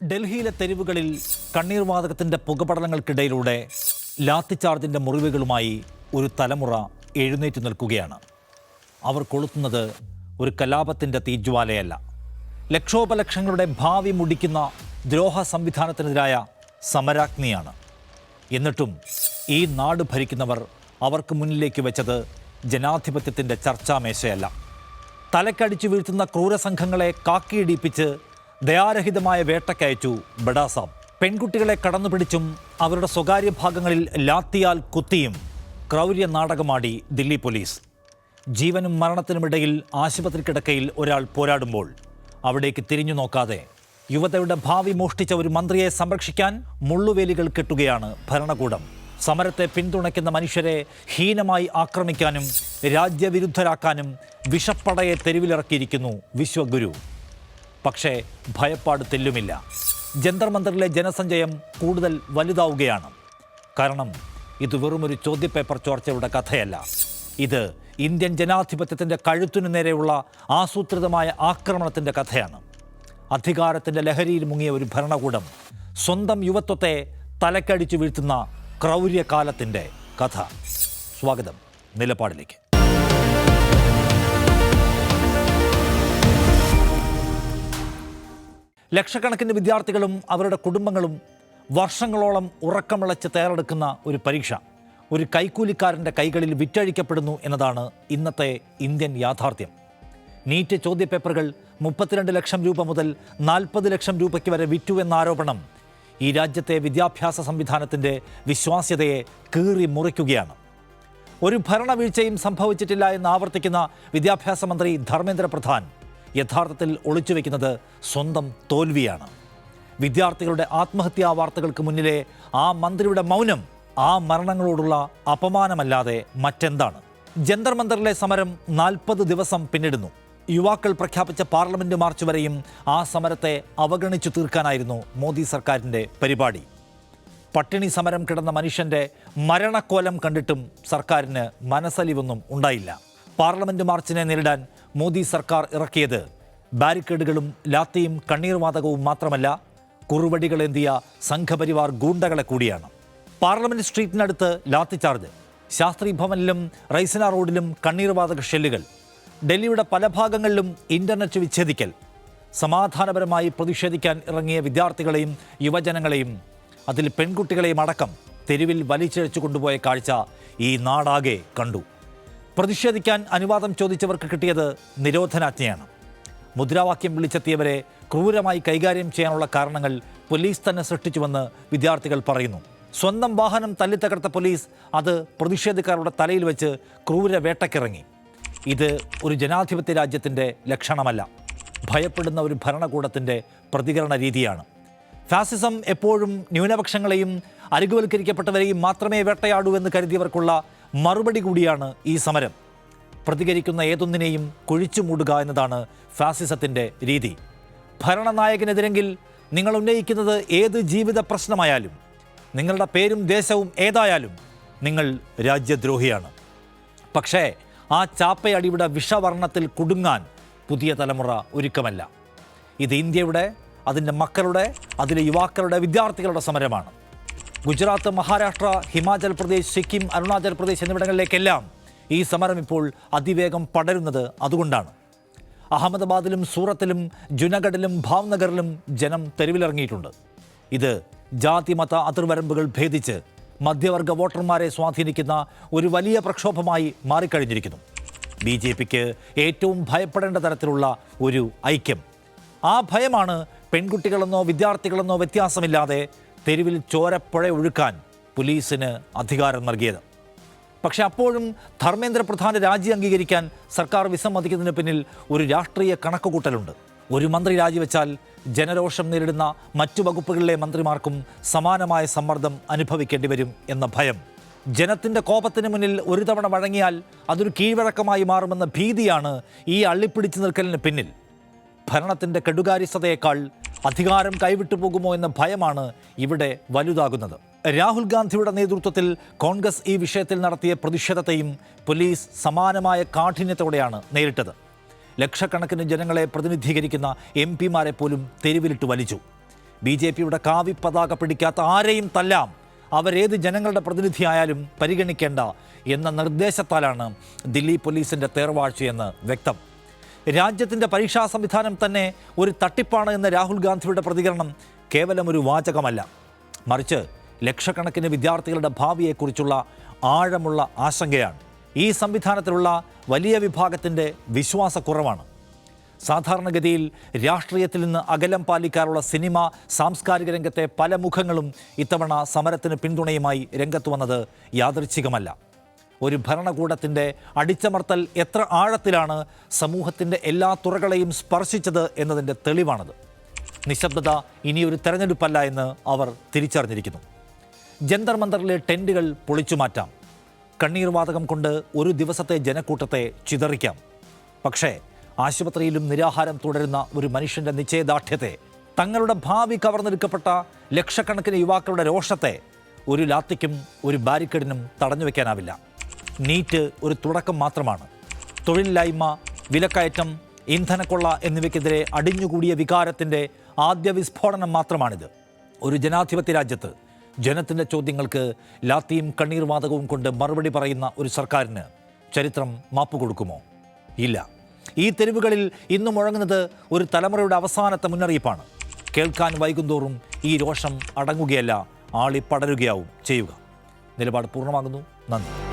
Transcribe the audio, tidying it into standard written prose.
ഡൽഹിയിലെ തെരുവുകളിൽ കണ്ണീർവാതകത്തിൻ്റെ പുകപടലങ്ങൾക്കിടയിലൂടെ ലാത്തിച്ചാർജിൻ്റെ മുറിവുകളുമായി ഒരു തലമുറ എഴുന്നേറ്റ് നിൽക്കുകയാണ്. അവർ കൊളുത്തുന്നത് ഒരു കലാപത്തിൻ്റെ തീജ്വാലയല്ല, ലക്ഷോപലക്ഷങ്ങളുടെ ഭാവി മുടിക്കുന്ന ദ്രോഹ സംവിധാനത്തിനെതിരായ സമരാഗ്നിയാണ്. എന്നിട്ടും ഈ നാട് ഭരിക്കുന്നവർ അവർക്ക് മുന്നിലേക്ക് വെച്ചത് ജനാധിപത്യത്തിൻ്റെ ചർച്ചാമേശയല്ല, തലക്കടിച്ചു വീഴ്ത്തുന്ന ക്രൂരസംഘങ്ങളെ കാക്കിയിടിപ്പിച്ച് ദയാരഹിതമായ വേട്ടക്കയച്ചു ബഡാസാം. പെൺകുട്ടികളെ കടന്നുപിടിച്ചും അവരുടെ സ്വകാര്യ ഭാഗങ്ങളിൽ ലാത്തിയാൽ കുത്തിയും ക്രൗര്യ നാടകമാടി ദില്ലി പോലീസ്. ജീവനും മരണത്തിനുമിടയിൽ ആശുപത്രി കിടക്കയിൽ ഒരാൾ പോരാടുമ്പോൾ അവിടേക്ക് തിരിഞ്ഞു നോക്കാതെ യുവതയുടെ ഭാവി മോഷ്ടിച്ച ഒരു മന്ത്രിയെ സംരക്ഷിക്കാൻ മുള്ളുവേലികൾ കെട്ടുകയാണ് ഭരണകൂടം. സമരത്തെ പിന്തുണയ്ക്കുന്ന മനുഷ്യരെ ഹീനമായി ആക്രമിക്കാനും രാജ്യവിരുദ്ധരാക്കാനും വിഷപ്പടയെ തെരുവിലിറക്കിയിരിക്കുന്നു വിശ്വഗുരു. പക്ഷേ ഭയപ്പാട് തെല്ലുമില്ല. ജന്തർ മന്ദറിലെ ജനസഞ്ചയം കൂടുതൽ വലുതാവുകയാണ്. കാരണം ഇത് വെറുമൊരു ചോദ്യപേപ്പർ ചോർച്ചയുടെ കഥയല്ല, ഇത് ഇന്ത്യൻ ജനാധിപത്യത്തിൻ്റെ കഴുത്തിനു നേരെയുള്ള ആസൂത്രിതമായ ആക്രമണത്തിൻ്റെ കഥയാണ്. അധികാരത്തിൻ്റെ ലഹരിയിൽ മുങ്ങിയ ഒരു ഭരണകൂടം സ്വന്തം യുവത്വത്തെ തലക്കടിച്ചു വീഴ്ത്തുന്ന ക്രൗര്യകാലത്തിൻ്റെ കഥ. സ്വാഗതം നിലപാടിലേക്ക്. ലക്ഷക്കണക്കിന് വിദ്യാർത്ഥികളും അവരുടെ കുടുംബങ്ങളും വർഷങ്ങളോളം ഉറക്കമിളച്ച് തയ്യാറെടുക്കുന്ന ഒരു പരീക്ഷ ഒരു കൈക്കൂലിക്കാരൻ്റെ കൈകളിൽ വിറ്റഴിക്കപ്പെടുന്നു എന്നതാണ് ഇന്നത്തെ ഇന്ത്യൻ യാഥാർത്ഥ്യം. നീറ്റ് ചോദ്യപേപ്പറുകൾ 32 ലക്ഷം രൂപ മുതൽ 40 ലക്ഷം രൂപയ്ക്ക് വരെ വിറ്റു എന്ന ആരോപണം ഈ രാജ്യത്തെ വിദ്യാഭ്യാസ സംവിധാനത്തിൻ്റെ വിശ്വാസ്യതയെ കീറി മുറിക്കുകയാണ്. ഒരു ഭരണവീഴ്ചയും സംഭവിച്ചിട്ടില്ല എന്ന് ആവർത്തിക്കുന്ന വിദ്യാഭ്യാസ മന്ത്രി ധർമ്മേന്ദ്ര പ്രധാൻ യഥാർത്ഥത്തിൽ ഒളിച്ചുവെക്കുന്നത് സ്വന്തം തോൽവിയാണ്. വിദ്യാർത്ഥികളുടെ ആത്മഹത്യാ വാർത്തകൾക്ക് മുന്നിലെ ആ മന്ത്രിയുടെ മൗനം ആ മരണങ്ങളോടുള്ള അപമാനമല്ലാതെ മറ്റെന്താണ്? ജന്തർ മന്ദറിലെ സമരം 40 ദിവസം പിന്നിടുന്നു. യുവാക്കൾ പ്രഖ്യാപിച്ച പാർലമെന്റ് മാർച്ച് വരെയും ആ സമരത്തെ അവഗണിച്ചു തീർക്കാനായിരുന്നു മോദി സർക്കാരിൻ്റെ പരിപാടി. പട്ടിണി സമരം കിടന്ന മനുഷ്യൻ്റെ മരണക്കോലം കണ്ടിട്ടും സർക്കാരിന് മനസ്സലിവൊന്നും ഉണ്ടായില്ല. പാർലമെന്റ് മാർച്ചിനെ നേരിടാൻ മോദി സർക്കാർ ഇറക്കിയത് ബാരിക്കേഡുകളും ലാത്തിയും കണ്ണീർവാതകവും മാത്രമല്ല, കുറുവടികളേന്തിയ സംഘപരിവാർ ഗൂണ്ടകളെ കൂടിയാണ്. പാർലമെന്റ് സ്ട്രീറ്റിനടുത്ത് ലാത്തി ചാർജ്, ശാസ്ത്രി ഭവനിലും റൈസിന റോഡിലും കണ്ണീർവാതക ഷെല്ലുകൾ, ഡൽഹിയുടെ പല ഭാഗങ്ങളിലും ഇൻ്റർനെറ്റ് വിച്ഛേദിക്കൽ, സമാധാനപരമായി പ്രതിഷേധിക്കാൻ ഇറങ്ങിയ വിദ്യാർത്ഥികളെയും യുവജനങ്ങളെയും അതിൽ പെൺകുട്ടികളെയും അടക്കം തെരുവിൽ വലിച്ചിഴച്ചു കൊണ്ടുപോയ കാഴ്ച ഈ നാടാകെ കണ്ടു. പ്രതിഷേധിക്കാൻ അനുവാദം ചോദിച്ചവർക്ക് കിട്ടിയത് നിരോധനാജ്ഞയാണ്. മുദ്രാവാക്യം വിളിച്ചെത്തിയവരെ ക്രൂരമായി കൈകാര്യം ചെയ്യാനുള്ള കാരണങ്ങൾ പോലീസ് തന്നെ സൃഷ്ടിച്ചുവെന്ന് വിദ്യാർത്ഥികൾ പറയുന്നു. സ്വന്തം വാഹനം തല്ലിത്തകർത്ത പോലീസ് അത് പ്രതിഷേധക്കാരുടെ തലയിൽ വെച്ച് ക്രൂര വേട്ടക്കിറങ്ങി. ഇത് ഒരു ജനാധിപത്യ രാജ്യത്തിൻ്റെ ലക്ഷണമല്ല, ഭയപ്പെടുന്ന ഒരു ഭരണകൂടത്തിൻ്റെ പ്രതികരണ രീതിയാണ്. ഫാസിസം എപ്പോഴും ന്യൂനപക്ഷങ്ങളെയും അരികുവൽക്കരിക്കപ്പെട്ടവരെയും മാത്രമേ വേട്ടയാടൂ എന്ന് കരുതിയവർക്കുള്ള മറുപടി കൂടിയാണ് ഈ സമരം. പ്രതികരിക്കുന്ന ഏതൊന്നിനെയും കുഴിച്ചു മൂടുക എന്നതാണ് ഫാസിസത്തിൻ്റെ രീതി. ഭരണനായകനെതിരെങ്കിൽ നിങ്ങൾ ഉന്നയിക്കുന്നത് ഏത് ജീവിത പ്രശ്നമായാലും, നിങ്ങളുടെ പേരും ദേശവും ഏതായാലും നിങ്ങൾ രാജ്യദ്രോഹിയാണ്. പക്ഷേ ആ ചാപ്പയടിയുടെ വിഷവർണ്ണത്തിൽ കുടുങ്ങാൻ പുതിയ തലമുറ ഒരുക്കമല്ല. ഇത് ഇന്ത്യയുടെ, അതിൻ്റെ മക്കളുടെ, അതിലെ യുവാക്കളുടെ, വിദ്യാർത്ഥികളുടെ സമരമാണ്. ഗുജറാത്ത്, മഹാരാഷ്ട്ര, ഹിമാചൽ പ്രദേശ്, സിക്കിം, അരുണാചൽ പ്രദേശ് എന്നിവിടങ്ങളിലേക്കെല്ലാം ഈ സമരം ഇപ്പോൾ അതിവേഗം പടരുന്നത് അതുകൊണ്ടാണ്. അഹമ്മദാബാദിലും സൂറത്തിലും ജുനഗഡിലും ഭാവ്നഗറിലും ജനം തെരുവിലിറങ്ങിയിട്ടുണ്ട്. ഇത് ജാതിമത അതിർവരമ്പുകൾ ഭേദിച്ച് മധ്യവർഗ വോട്ടർമാരെ സ്വാധീനിക്കുന്ന ഒരു വലിയ പ്രക്ഷോഭമായി മാറിക്കഴിഞ്ഞിരിക്കുന്നു. BJPക്ക് ഏറ്റവും ഭയപ്പെടേണ്ട തരത്തിലുള്ള ഒരു ഐക്യം. ആ ഭയമാണ് പെൺകുട്ടികളെന്നോ വിദ്യാർത്ഥികളെന്നോ വ്യത്യാസമില്ലാതെ തെരുവിൽ ചോരപ്പുഴ ഒഴുക്കാൻ പോലീസിന് അധികാരം നൽകിയത്. പക്ഷെ അപ്പോഴും ധർമ്മേന്ദ്ര പ്രധാന്റെ രാജി അംഗീകരിക്കാൻ സർക്കാർ വിസമ്മതിക്കുന്നതിന് പിന്നിൽ ഒരു രാഷ്ട്രീയ കണക്കുകൂട്ടലുണ്ട്. ഒരു മന്ത്രി രാജിവെച്ചാൽ ജനരോഷം നേരിടുന്ന മറ്റു വകുപ്പുകളിലെ മന്ത്രിമാർക്കും സമാനമായ സമ്മർദ്ദം അനുഭവിക്കേണ്ടി വരും എന്ന ഭയം. ജനത്തിൻ്റെ കോപത്തിന് മുന്നിൽ ഒരു തവണ വഴങ്ങിയാൽ അതൊരു കീഴ്വഴക്കമായി മാറുമെന്ന ഭീതിയാണ് ഈ അള്ളിപ്പിടിച്ചു നിൽക്കലിന് പിന്നിൽ. ഭരണത്തിൻ്റെ കെടുകാര്യസ്ഥതയേക്കാൾ അധികാരം കൈവിട്ടു പോകുമോ എന്ന ഭയമാണ് ഇവിടെ വലുതാകുന്നത്. രാഹുൽ ഗാന്ധിയുടെ നേതൃത്വത്തിൽ കോൺഗ്രസ് ഈ വിഷയത്തിൽ നടത്തിയ പ്രതിഷേധത്തെയും പോലീസ് സമാനമായ കാഠിന്യത്തോടെയാണ് നേരിട്ടത്. ലക്ഷക്കണക്കിന് ജനങ്ങളെ പ്രതിനിധീകരിക്കുന്ന MP മാരെ പോലും തെരുവിലിട്ട് വലിച്ചു. BJPയുടെ കാവി പതാക പിടിക്കാത്ത ആരെയും തല്ലാം, അവരേത് ജനങ്ങളുടെ പ്രതിനിധിയായാലും പരിഗണിക്കേണ്ട എന്ന നിർദ്ദേശത്താലാണ് ദില്ലി പോലീസിൻ്റെ തേർവാഴ്ചയെന്ന് വ്യക്തം. രാജ്യത്തിൻ്റെ പരീക്ഷാ സംവിധാനം തന്നെ ഒരു തട്ടിപ്പാണ് എന്ന രാഹുൽ ഗാന്ധിയുടെ പ്രതികരണം കേവലം ഒരു വാചകമല്ല, മറിച്ച് ലക്ഷക്കണക്കിന് വിദ്യാർത്ഥികളുടെ ഭാവിയെക്കുറിച്ചുള്ള ആഴമുള്ള ആശങ്കയാണ്. ഈ സംവിധാനത്തിലുള്ള വലിയ വിഭാഗത്തിൻ്റെ വിശ്വാസക്കുറവാണ്. സാധാരണഗതിയിൽ രാഷ്ട്രീയത്തിൽ നിന്ന് അകലം പാലിക്കാറുള്ള സിനിമ, സാംസ്കാരിക രംഗത്തെ പല മുഖങ്ങളും ഇത്തവണ സമരത്തിന് പിന്തുണയുമായി രംഗത്ത് വന്നത് യാദൃച്ഛികമല്ല. ഒരു ഭരണകൂടത്തിൻ്റെ അടിച്ചമർത്തൽ എത്ര ആഴത്തിലാണ് സമൂഹത്തിൻ്റെ എല്ലാ തുറകളെയും സ്പർശിച്ചത് എന്നതിൻ്റെ തെളിവാണത്. നിശബ്ദത ഇനിയൊരു തെരഞ്ഞെടുപ്പല്ല എന്ന് അവർ തിരിച്ചറിഞ്ഞിരിക്കുന്നു. ജന്തർ മന്ദറിലെ ടെൻറ്റുകൾ പൊളിച്ചുമാറ്റാം, കണ്ണീർ വാതകം കൊണ്ട് ഒരു ദിവസത്തെ ജനക്കൂട്ടത്തെ ചിതറിക്കാം. പക്ഷേ ആശുപത്രിയിലും നിരാഹാരം തുടരുന്ന ഒരു മനുഷ്യൻ്റെ നിശ്ചയദാർഢ്യത്തെ, തങ്ങളുടെ ഭാവി കവർന്നെടുക്കപ്പെട്ട ലക്ഷക്കണക്കിന് യുവാക്കളുടെ രോഷത്തെ ഒരു ലാത്തിക്കും ഒരു ബാരിക്കേഡിനും തടഞ്ഞു വയ്ക്കാനാവില്ല. നീറ്റ് ഒരു തുടക്കം മാത്രമാണ്. തൊഴിലില്ലായ്മ, വിലക്കയറ്റം, ഇന്ധനക്കൊള്ള എന്നിവയ്ക്കെതിരെ അടിഞ്ഞുകൂടിയ വികാരത്തിൻ്റെ ആദ്യ വിസ്ഫോടനം മാത്രമാണിത്. ഒരു ജനാധിപത്യ രാജ്യത്ത് ജനത്തിൻ്റെ ചോദ്യങ്ങൾക്ക് ലാത്തിയും കണ്ണീർ വാതകവും കൊണ്ട് മറുപടി പറയുന്ന ഒരു സർക്കാരിന് ചരിത്രം മാപ്പ് കൊടുക്കുമോ? ഇല്ല. ഈ തെരുവുകളിൽ ഇന്ന് മുഴങ്ങുന്നത് ഒരു തലമുറയുടെ അവസാനത്തെ മുന്നറിയിപ്പാണ്. കേൾക്കാൻ വൈകുന്തോറും ഈ രോഷം അടങ്ങുകയല്ല, ആളി പടരുകയാവും ചെയ്യുക. നിലപാട് പൂർണ്ണമാകുന്നു. നന്ദി.